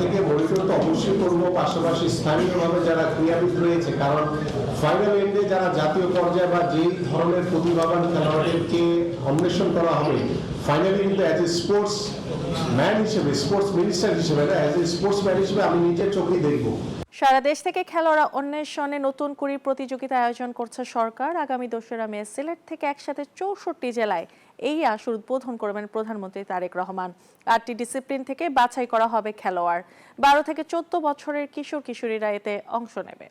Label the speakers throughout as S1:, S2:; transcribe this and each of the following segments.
S1: থেকে মনিটর তো অবশ্যই করবো, পাশাপাশি স্থানীয়ভাবে যারা ক্রীড়াবিদ রয়েছে, কারণ ফাইনাল এন্ডে যারা জাতীয় পর্যায়ে বা যেই ধরনের প্রতিভাবান খেলোয়াড়দেরকে অন্বেষণ করা হবে, ফাইনালি কিন্তু অ্যাজ এ স্পোর্টস ম্যান হিসেবে, স্পোর্টস মিনিস্টার হিসেবে না, অ্যাজ এ স্পোর্টস ম্যান হিসেবে আমি নিজের চোখে দেখবো।
S2: সারা দেশ থেকে খেলোয়াড় অন্বেষণে নতুন কুড়ির প্রতিযোগিতা আয়োজন করছে সরকার। আগামী 2রা মে সিলেট থেকে একসাথে 64 জেলায় এই আসর উদ্বোধন করবেন প্রধানমন্ত্রী তারেক রহমান। 8টি ডিসিপ্লিন থেকে বাছাই করা হবে খেলোয়াড়। 12 থেকে 14 বছরের কিশোর কিশোরীরা এতে অংশ নেবে।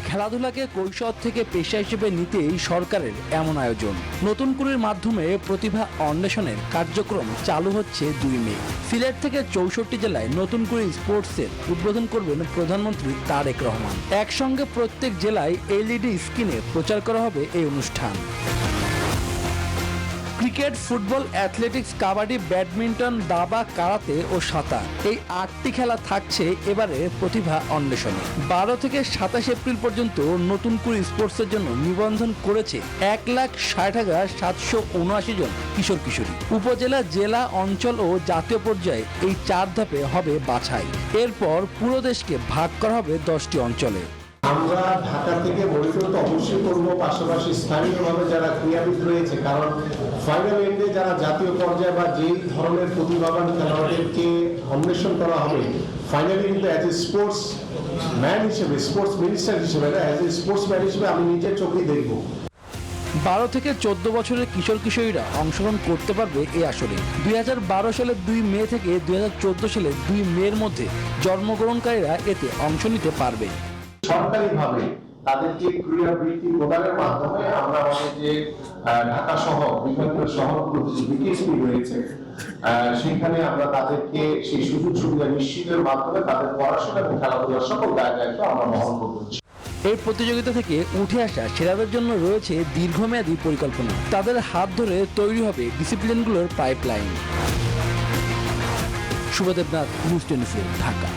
S3: খেলাধুলাকে কৈশোর থেকে পেশা হিসেবে নিতেই সরকারের এমন আয়োজন। নতুন কুড়ির মাধ্যমে প্রতিভা অন্বেষণের কার্যক্রম চালু হচ্ছে 2 মে। সিলেট থেকে 64 জেলায় নতুন কুড়ি স্পোর্টসের উদ্বোধন করবেন প্রধানমন্ত্রী তারেক রহমান। একসঙ্গে প্রত্যেক জেলায় এলইডি স্ক্রিনে প্রচার করা হবে এই অনুষ্ঠান। Cricket, football, athletics, kabaddi, badminton, দাবা, কারাতে ও সাঁতার, এই 8টি খেলা থাকছে এবারে প্রতিভা অন্বেষণে। 12 থেকে 27 এপ্রিল পর্যন্ত নতুন কুড়ি স্পোর্টসের জন্য নিবন্ধন করেছে 1,60,779 জন কিশোর কিশোরী। উপজেলা, জেলা, অঞ্চল ও জাতীয় পর্যায়ে এই 4 ধাপে হবে বাছাই। এরপর পুরো দেশকে ভাগ করা হবে 10টি অঞ্চলে।
S1: আমরা ঢাকা থেকে মনিটর তো অবশ্যই করবো, পাশাপাশি স্থানীয়ভাবে যারা ক্রীড়াবিদ রয়েছে, কারণ ফাইনাল এন্ডে যারা জাতীয় পর্যায়ে বা যেই ধরনের প্রতিভাবান খেলোয়াড়দেরকে অন্বেষণ করা হবে, ফাইনালি কিন্তু অ্যাজ এ স্পোর্টস ম্যান হিসেবে, স্পোর্টস মিনিস্টার হিসেবে না, অ্যাজ এ স্পোর্টস ম্যান হিসেবে আমি নিজের চোখে দেখবো।
S3: 12 থেকে 14 বছরের কিশোর কিশোরীরা অংশগ্রহণ করতে পারবে এই আসরে। 2012 সালের 2 মে থেকে 2014 সালের 2 মের মধ্যে জন্মগ্রহণকারীরা এতে অংশ নিতে পারবে।
S1: সরকারিভাবে তাদেরকে ক্রীড়াবৃত্তি প্রদানের মাধ্যমে আমরা আমাদের যে ঢাকা সহ বিভিন্ন শহরগুলোতে যে বিকেএসপি রয়েছে, সেখানে আমরা তাদেরকে সেই সুযোগ সুবিধা নিশ্চিতের মাধ্যমে তাদের পড়াশোনা এবং খেলাধুলার সকল দায়িত্ব আমরা বহন করছি।
S3: এই প্রতিযোগিতা থেকে উঠে আসা সেরাদের জন্য রয়েছে দীর্ঘমেয়াদী পরিকল্পনা। তাদের হাত ধরে তৈরি হবে ডিসিপ্লিনগুলোর পাইপলাইন। শুভদেবনাথ, নিউজ 24, ঢাকা।